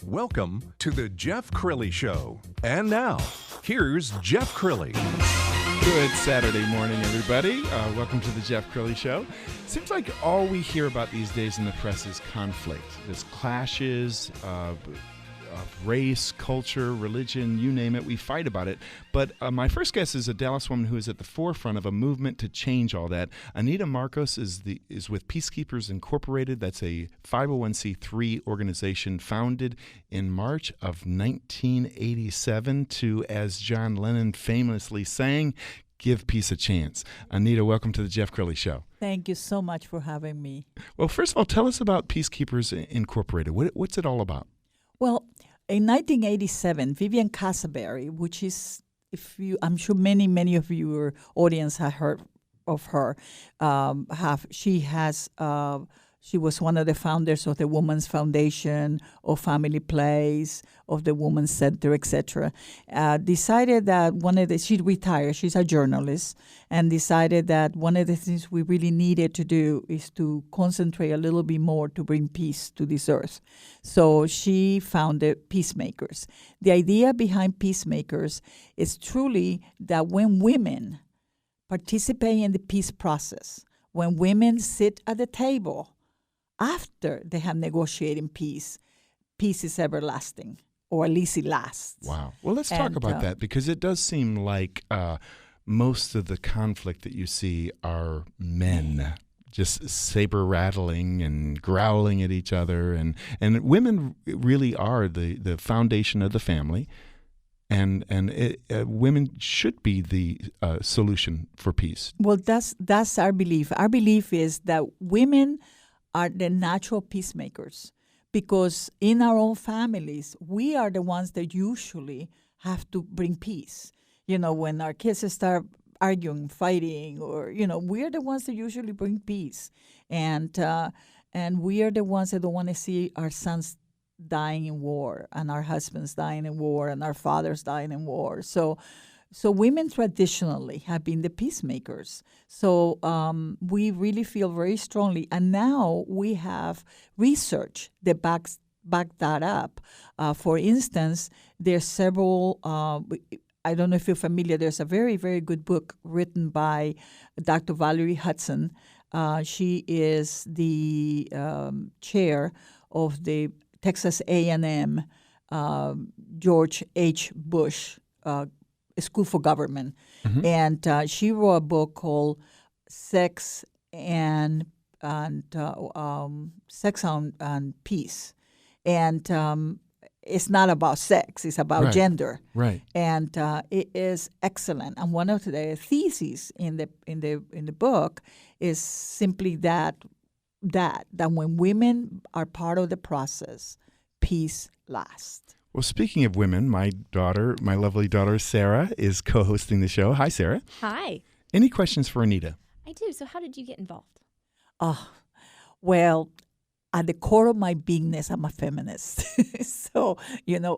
Welcome to the Jeff Crilley Show. And now, here's Jeff Crilley. Good Saturday morning, everybody. Welcome to the Jeff Crilley Show. Seems like all we hear about these days in the press is conflict. There's clashes of race, culture, religion, you name it. We fight about it. But my first guest is a Dallas woman who is at the forefront of a movement to change all that. Anita Marcos is with Peacemakers Incorporated. That's a 501c3 organization founded in March of 1987 to, as John Lennon famously sang, give peace a chance. Anita, welcome to the Jeff Crilley Show. Thank you so much for having me. Well, first of all, tell us about Peacekeepers Incorporated. What's it all about? Well, in 1987, Vivian Casaberry, which is, I'm sure many of your audience have heard of her. She was one of the founders of the Women's Foundation, of Family Place, of the Women's Center, etc. Decided that she retired. She's a journalist, and decided that one of the things we really needed to do is to concentrate a little bit more to bring peace to this earth. So she founded Peacemakers. The idea behind Peacemakers is truly that when women participate in the peace process, when women sit at the table after they have negotiated peace is everlasting, or at least it lasts. Wow. Well, let's talk about that, because it does seem like most of the conflict that you see are men just saber rattling and growling at each other, and women really are the foundation of the family, and women should be the solution for peace. Well, that's our belief. Our belief is that women are the natural peacemakers, because in our own families, we are the ones that usually have to bring peace. You know, when our kids start arguing, fighting, or, we are the ones that usually bring peace. And we are the ones that don't want to see our sons dying in war, and our husbands dying in war, and our fathers dying in war. So women traditionally have been the peacemakers. So we really feel very strongly. And now we have research that back that up. For instance, there's several, I don't know if you're familiar, there's a very, very good book written by Dr. Valerie Hudson. She is the chair of the Texas A&M George H. Bush School for Government. Mm-hmm. And she wrote a book called Sex and Peace. And it's not about sex; it's about gender. Right. And it is excellent. And one of the theses in the book is simply that when women are part of the process, peace lasts. Well, speaking of women, my lovely daughter, Sarah, is co-hosting the show. Hi, Sarah. Hi. Any questions for Anita? I do. So how did you get involved? Well, at the core of my beingness, I'm a feminist. So,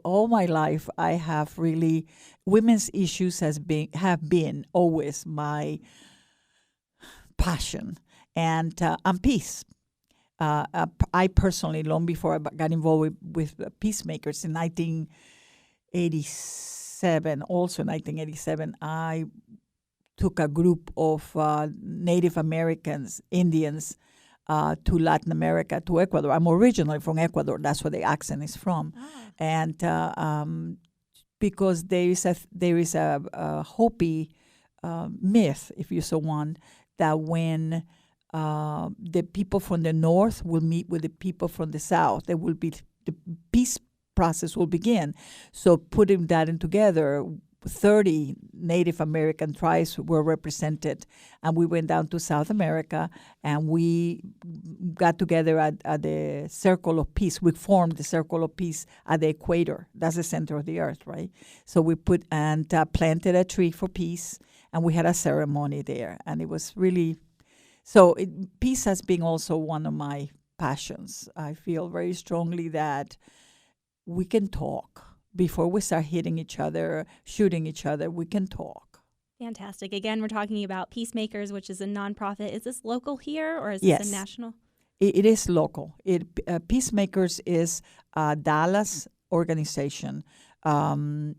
all my life I have really, women's issues have been always my passion, and peace. I personally, long before I got involved with Peacemakers in 1987, I took a group of Native Americans, Indians, to Latin America, to Ecuador. I'm originally from Ecuador. That's where the accent is from. Ah. And because there is a Hopi myth, if you so want, that when the people from the north will meet with the people from the south, there will be the peace process will begin. So putting that in together, 30 Native American tribes were represented, and we went down to South America, and we got together at the Circle of Peace. We formed the Circle of Peace at the equator. That's the center of the earth, right? So we planted a tree for peace, and we had a ceremony there, and it was really. So peace has been also one of my passions. I feel very strongly that we can talk. Before we start hitting each other, shooting each other, we can talk. Fantastic. Again, we're talking about Peacemakers, which is a nonprofit. Is this local here, or is this a national? It is local. Peacemakers is a Dallas organization.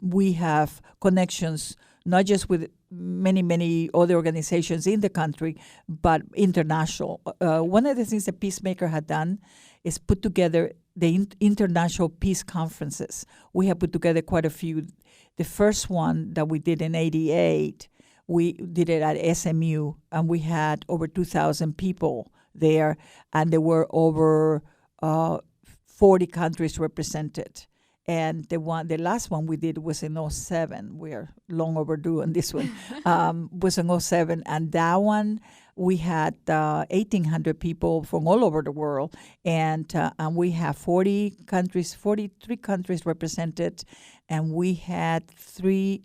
We have connections not just with many other organizations in the country, but international. One of the things that Peacemaker had done is put together the international peace conferences. We have put together quite a few. The first one that we did in '88, we did it at SMU, and we had over 2,000 people there, and there were over 40 countries represented. And the last one we did was in '07. We're long overdue on this one. Was in '07, and that one we had 1,800 people from all over the world, and we have 43 countries represented, and we had 3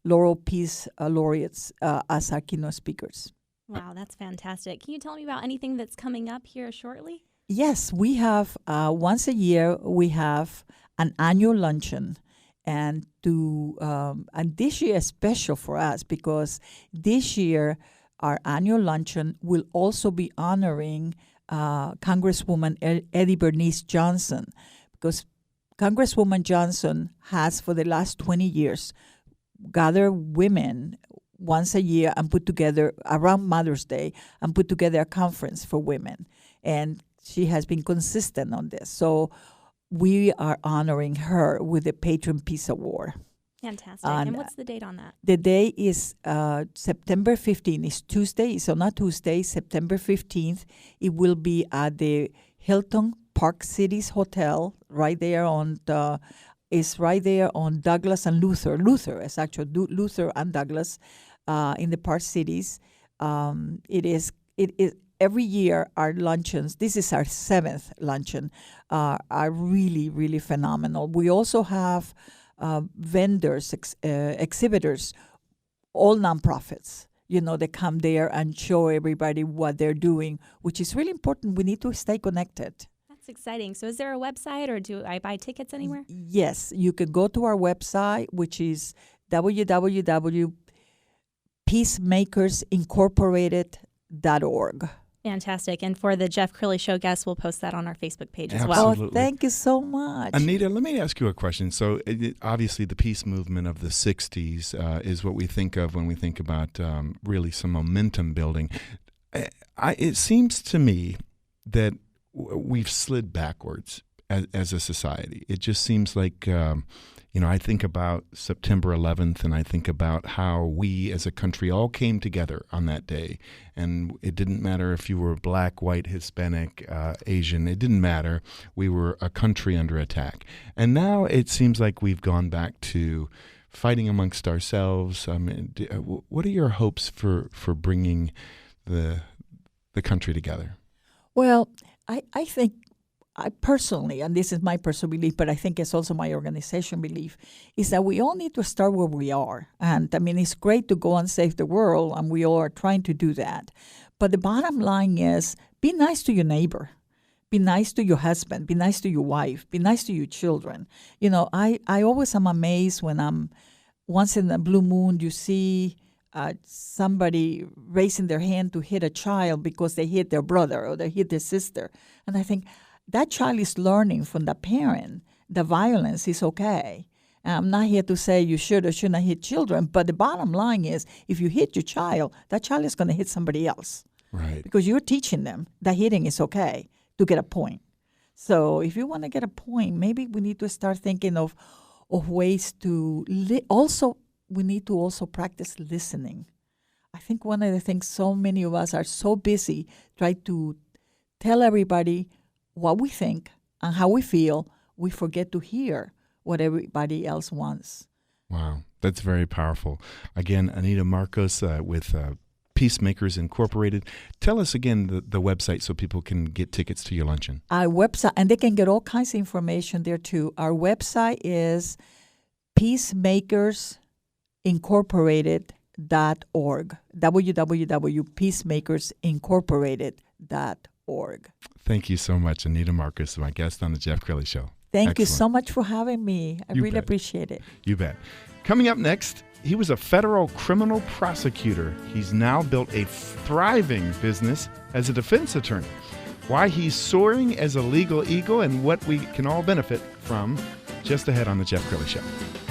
Laurel Peace laureates as our keynote speakers. Wow, that's fantastic. Can you tell me about anything that's coming up here shortly? Yes, we have once a year we have an annual luncheon, and this year is special for us because this year our annual luncheon will also be honoring Congresswoman Eddie Bernice Johnson, because Congresswoman Johnson has for the last 20 years gathered women once a year and put together around Mother's Day and put together a conference for women, and she has been consistent on this. So we are honoring her with the Patron Peace Award. Fantastic. And what's the date on that? The day is September 15th. It's Tuesday. So not Tuesday, September 15th. It will be at the Hilton Park Cities Hotel right there on Douglas and Luther. Luther is actually Luther and Douglas in the Park Cities. It is every year our luncheons, this is our 7th luncheon, are really, really phenomenal. We also have vendors, exhibitors, all nonprofits. They come there and show everybody what they're doing, which is really important. We need to stay connected. That's exciting. So is there a website, or do I buy tickets anywhere? Yes, you can go to our website, which is www.peacemakersincorporated.org. Fantastic. And for the Jeff Crilley Show guests, we'll post that on our Facebook page as well. Absolutely. Oh, thank you so much. Anita, let me ask you a question. So obviously the peace movement of the 60s is what we think of when we think about really some momentum building. It seems to me that we've slid backwards as a society. It just seems like, I think about September 11th, and I think about how we as a country all came together on that day. And it didn't matter if you were black, white, Hispanic, Asian. It didn't matter. We were a country under attack. And now it seems like we've gone back to fighting amongst ourselves. What are your hopes for bringing the country together? Well, I think I personally, and this is my personal belief, but I think it's also my organization belief, is that we all need to start where we are. And it's great to go and save the world, and we all are trying to do that. But the bottom line is, be nice to your neighbor. Be nice to your husband. Be nice to your wife. Be nice to your children. I always am amazed when once in a blue moon, you see somebody raising their hand to hit a child because they hit their brother or they hit their sister. And I think, that child is learning from the parent the violence is okay. I'm not here to say you should or should not hit children, but the bottom line is if you hit your child, that child is going to hit somebody else. Right. Because you're teaching them that hitting is okay to get a point. So if you want to get a point, maybe we need to start thinking of ways to we need to also practice listening. I think one of the things so many of us are so busy trying to tell everybody what we think and how we feel, we forget to hear what everybody else wants. Wow, that's very powerful. Again, Anita Marcos with Peacemakers Incorporated. Tell us again the website so people can get tickets to your luncheon. Our website, and they can get all kinds of information there too. Our website is peacemakersincorporated.org. www.peacemakersincorporated.org. Thank you so much, Anita Marcos, my guest on the Jeff Crilley Show. Thank you so much for having me. I really appreciate it. You bet. Coming up next, he was a federal criminal prosecutor. He's now built a thriving business as a defense attorney. why he's soaring as a legal eagle, and what we can all benefit from just ahead on The Jeff Crilley Show.